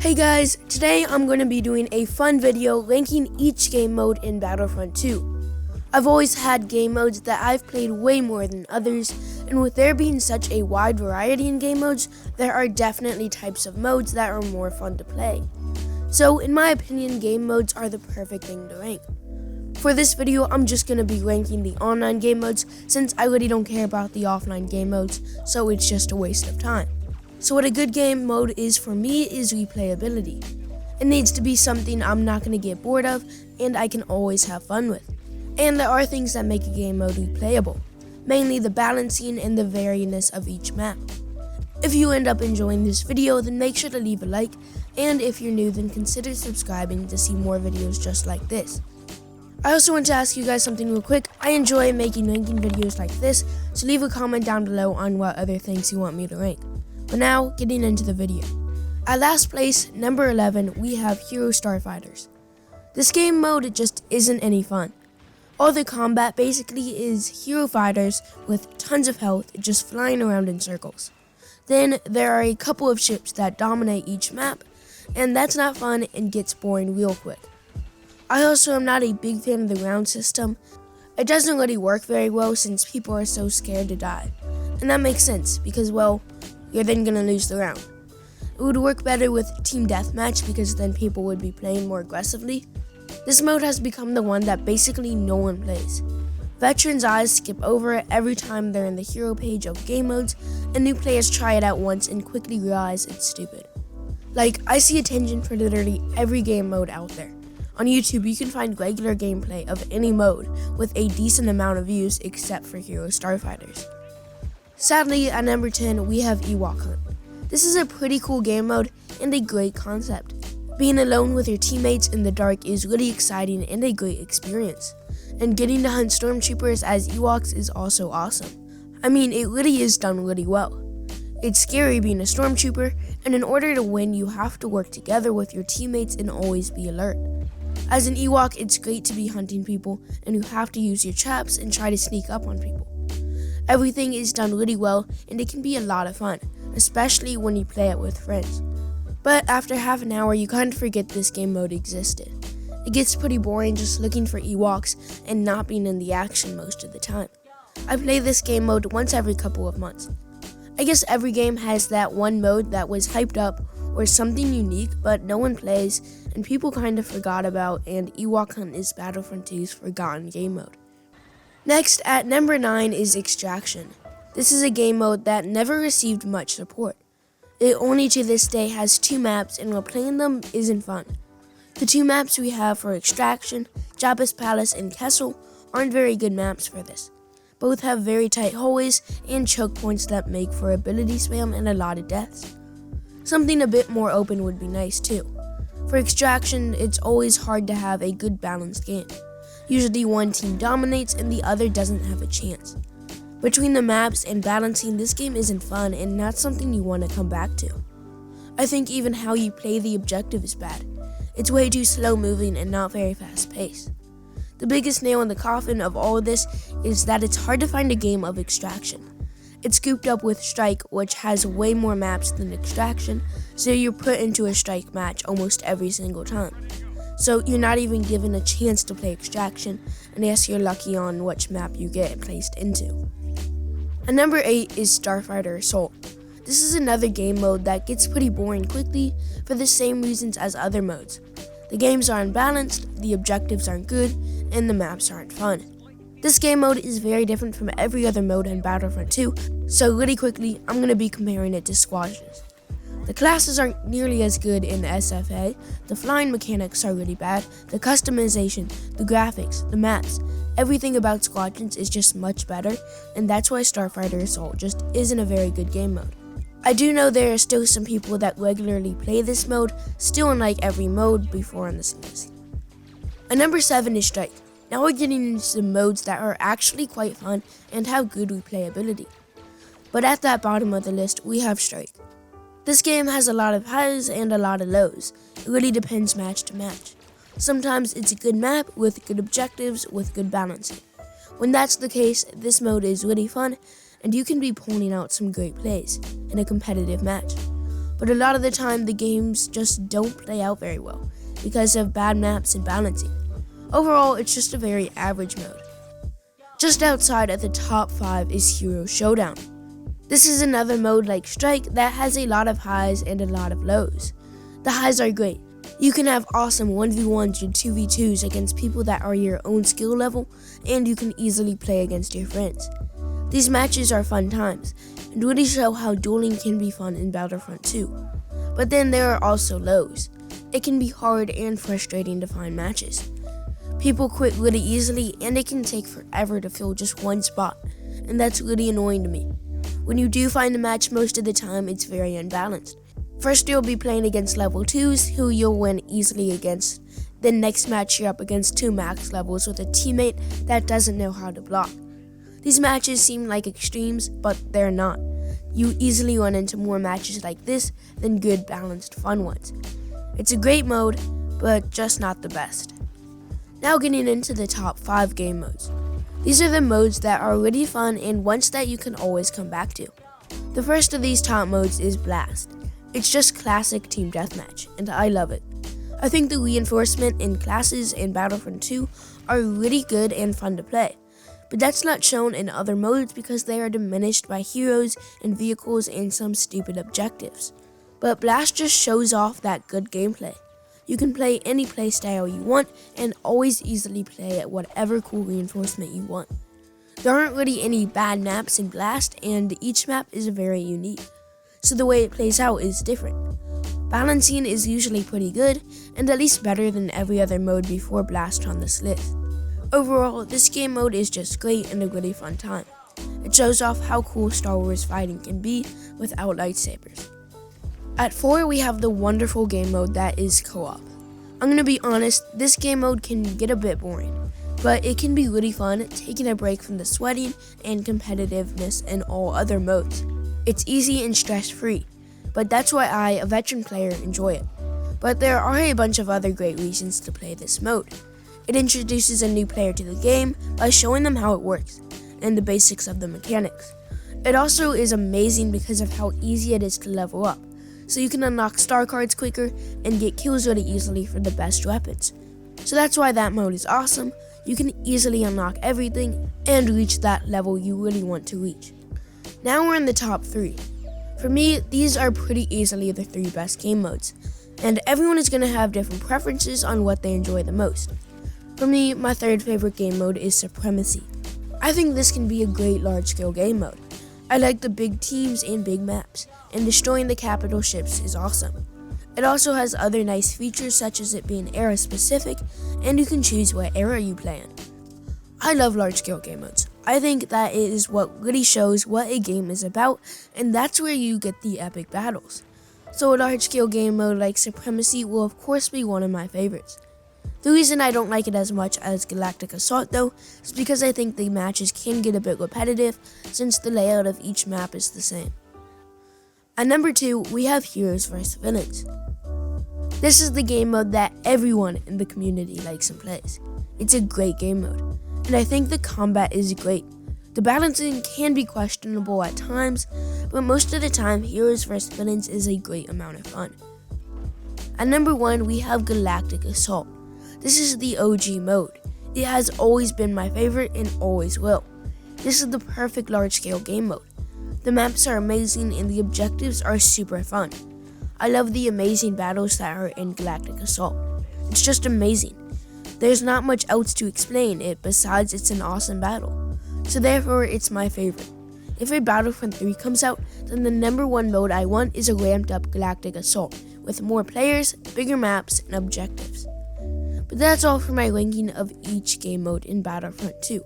Hey guys, today I'm going to be doing a fun video ranking each game mode in Battlefront 2. I've always had game modes that I've played way more than others, and with there being such a wide variety in game modes, there are definitely types of modes that are more fun to play. So in my opinion, game modes are the perfect thing to rank. For this video, I'm just going to be ranking the online game modes since I really don't care about the offline game modes, so it's just a waste of time. So what a good game mode is for me is replayability. It needs to be something I'm not going to get bored of and I can always have fun with. And there are things that make a game mode replayable, mainly the balancing and the variedness of each map. If you end up enjoying this video, then make sure to leave a like, and if you're new, then consider subscribing to see more videos just like this. I also want to ask you guys something real quick. I enjoy making ranking videos like this, so leave a comment down below on what other things you want me to rank. But now, getting into the video. At last place, number 11, we have Hero Starfighters. This game mode just isn't any fun. All the combat basically is hero fighters with tons of health just flying around in circles. Then there are a couple of ships that dominate each map, and that's not fun and gets boring real quick. I also am not a big fan of the round system. It doesn't really work very well since people are so scared to die. And that makes sense because, well, you're then gonna lose the round. It would work better with team deathmatch because then people would be playing more aggressively. This mode has become the one that basically no one plays. Veterans' eyes skip over it every time they're in the hero page of game modes, and new players try it out once and quickly realize it's stupid. Like, I see attention for literally every game mode out there. On YouTube, you can find regular gameplay of any mode with a decent amount of views except for Hero Starfighters. Sadly, at number 10, we have Ewok Hunt. This is a pretty cool game mode and a great concept. Being alone with your teammates in the dark is really exciting and a great experience. And getting to hunt stormtroopers as Ewoks is also awesome. I mean, it really is done really well. It's scary being a stormtrooper, and in order to win, you have to work together with your teammates and always be alert. As an Ewok, it's great to be hunting people, and you have to use your traps and try to sneak up on people. Everything is done really well, and it can be a lot of fun, especially when you play it with friends. But after half an hour, you kind of forget this game mode existed. It gets pretty boring just looking for Ewoks and not being in the action most of the time. I play this game mode once every couple of months. I guess every game has that one mode that was hyped up or something unique, but no one plays, and people kind of forgot about, and Ewok Hunt is Battlefront 2's forgotten game mode. Next, at number 9 is Extraction. This is a game mode that never received much support. It only to this day has 2 maps, and while playing them isn't fun. The 2 maps we have for Extraction, Jabba's Palace and Kessel, aren't very good maps for this. Both have very tight hallways and choke points that make for ability spam and a lot of deaths. Something a bit more open would be nice too. For Extraction, it's always hard to have a good balanced game. Usually one team dominates and the other doesn't have a chance. Between the maps and balancing, this game isn't fun and not something you want to come back to. I think even how you play the objective is bad. It's way too slow moving and not very fast paced. The biggest nail in the coffin of all of this is that it's hard to find a game of Extraction. It's scooped up with Strike, which has way more maps than Extraction, so you're put into a Strike match almost every single time. So you're not even given a chance to play Extraction, unless you're lucky on which map you get placed into. And number 8 is Starfighter Assault. This is another game mode that gets pretty boring quickly for the same reasons as other modes. The games are unbalanced, the objectives aren't good, and the maps aren't fun. This game mode is very different from every other mode in Battlefront 2, so really quickly, I'm going to be comparing it to Squadrons. The classes aren't nearly as good in SFA, the flying mechanics are really bad, the customization, the graphics, the maps, everything about Squadrons is just much better, and that's why Starfighter Assault just isn't a very good game mode. I do know there are still some people that regularly play this mode, still unlike every mode before on this list. And number 7 is Strike. Now we're getting into some modes that are actually quite fun and have good replayability. But at that bottom of the list, we have Strike. This game has a lot of highs and a lot of lows. It really depends match to match. Sometimes it's a good map with good objectives with good balancing. When that's the case, this mode is really fun and you can be pulling out some great plays in a competitive match. but a lot of the time the games just don't play out very well because of bad maps and balancing. Overall, it's just a very average mode. Just outside of the top 5 is Hero Showdown. This is another mode like Strike that has a lot of highs and a lot of lows. The highs are great. You can have awesome 1v1s and 2v2s against people that are your own skill level, and you can easily play against your friends. These matches are fun times, and really show how dueling can be fun in Battlefront 2. But then there are also lows. It can be hard and frustrating to find matches. People quit really easily, and it can take forever to fill just one spot, and that's really annoying to me. When you do find a match, most of the time it's very unbalanced. First you'll be playing against level 2s who you'll win easily against. Then next match you're up against 2 max levels with a teammate that doesn't know how to block. These matches seem like extremes, but they're not. You easily run into more matches like this than good balanced fun ones. It's a great mode, but just not the best. Now getting into the top 5 game modes. These are the modes that are really fun and ones that you can always come back to. The first of these top modes is Blast. It's just classic team deathmatch, and I love it. I think the reinforcement in classes in Battlefront 2 are really good and fun to play, but that's not shown in other modes because they are diminished by heroes and vehicles and some stupid objectives. But Blast just shows off that good gameplay. You can play any playstyle you want and always easily play at whatever cool reinforcement you want. There aren't really any bad maps in Blast, and each map is very unique, so the way it plays out is different. Balancing is usually pretty good, and at least better than every other mode before Blast on this list. Overall, this game mode is just great and a really fun time. It shows off how cool Star Wars fighting can be without lightsabers. At 4, we have the wonderful game mode that is co-op. I'm gonna be honest, this game mode can get a bit boring, but it can be really fun taking a break from the sweating and competitiveness in all other modes. It's easy and stress-free, but that's why I, a veteran player, enjoy it. But there are a bunch of other great reasons to play this mode. It introduces a new player to the game by showing them how it works and the basics of the mechanics. It also is amazing because of how easy it is to level up, so you can unlock star cards quicker and get kills really easily for the best weapons. So that's why that mode is awesome. You can easily unlock everything and reach that level you really want to reach. Now we're in the top 3. For me, these are pretty easily the 3 best game modes, and everyone is going to have different preferences on what they enjoy the most. For me, my 3rd favorite game mode is Supremacy. I think this can be a great large-scale game mode. I like the big teams and big maps, and destroying the capital ships is awesome. It also has other nice features such as it being era-specific, and you can choose what era you play in. I love large-scale game modes. I think that it is what really shows what a game is about, and that's where you get the epic battles. So a large-scale game mode like Supremacy will of course be one of my favorites. The reason I don't like it as much as Galactic Assault though, is because I think the matches can get a bit repetitive since the layout of each map is the same. At number 2, we have Heroes vs. Villains. This is the game mode that everyone in the community likes and plays. It's a great game mode, and I think the combat is great. The balancing can be questionable at times, but most of the time, Heroes vs. Villains is a great amount of fun. At number 1, we have Galactic Assault. This is the OG mode. It has always been my favorite and always will. This is the perfect large-scale game mode. The maps are amazing and the objectives are super fun. I love the amazing battles that are in Galactic Assault. It's just amazing. There's not much else to explain it besides it's an awesome battle. So therefore, it's my favorite. If a Battlefront 3 comes out, then the number 1 mode I want is a ramped up Galactic Assault with more players, bigger maps, and objectives. But that's all for my ranking of each game mode in Battlefront 2.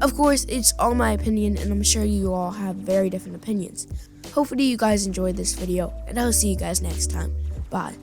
Of course, it's all my opinion, and I'm sure you all have very different opinions. Hopefully you guys enjoyed this video, and I'll see you guys next time. Bye.